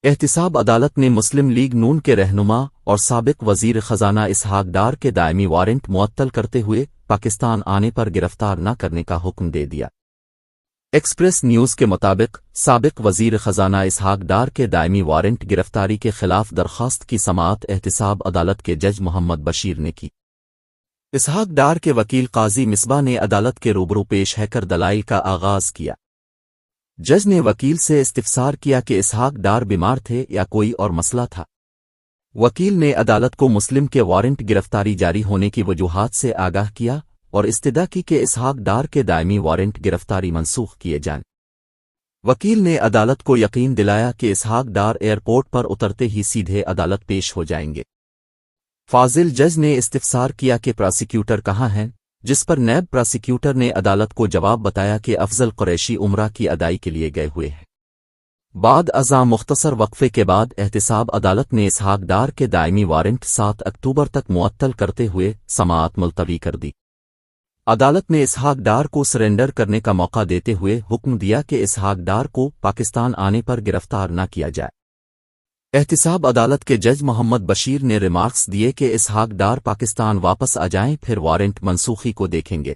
احتساب عدالت نے مسلم لیگ نون کے رہنما اور سابق وزیر خزانہ اسحاق ڈار کے دائمی وارنٹ معطل کرتے ہوئے پاکستان آنے پر گرفتار نہ کرنے کا حکم دے دیا۔ ایکسپریس نیوز کے مطابق سابق وزیر خزانہ اسحاق ڈار کے دائمی وارنٹ گرفتاری کے خلاف درخواست کی سماعت احتساب عدالت کے جج محمد بشیر نے کی۔ اسحاق ڈار کے وکیل قاضی مصباح نے عدالت کے روبرو پیش ہے کر دلائل کا آغاز کیا۔ جج نے وکیل سے استفسار کیا کہ اسحاق ڈار بیمار تھے یا کوئی اور مسئلہ تھا۔ وکیل نے عدالت کو مسلم کے وارنٹ گرفتاری جاری ہونے کی وجوہات سے آگاہ کیا اور استدعا کی کہ اسحاق ڈار کے دائمی وارنٹ گرفتاری منسوخ کیے جائیں۔ وکیل نے عدالت کو یقین دلایا کہ اسحاق ڈار ایئرپورٹ پر اترتے ہی سیدھے عدالت پیش ہو جائیں گے۔ فاضل جج نے استفسار کیا کہ پراسیکیوٹر کہاں ہیں، جس پر نیب پراسیکیوٹر نے عدالت کو جواب بتایا کہ افضل قریشی عمرہ کی ادائی کے لیے گئے ہوئے ہیں۔ بعد ازاں مختصر وقفے کے بعد احتساب عدالت نے اسحاق ڈار کے دائمی وارنٹ 7 اکتوبر تک معطل کرتے ہوئے سماعت ملتوی کر دی۔ عدالت نے اسحاق ڈار کو سرنڈر کرنے کا موقع دیتے ہوئے حکم دیا کہ اسحاق ڈار کو پاکستان آنے پر گرفتار نہ کیا جائے۔ احتساب عدالت کے جج محمد بشیر نے ریمارکس دیے کہ اسحاق ڈار پاکستان واپس آ جائیں پھر وارنٹ منسوخی کو دیکھیں گے۔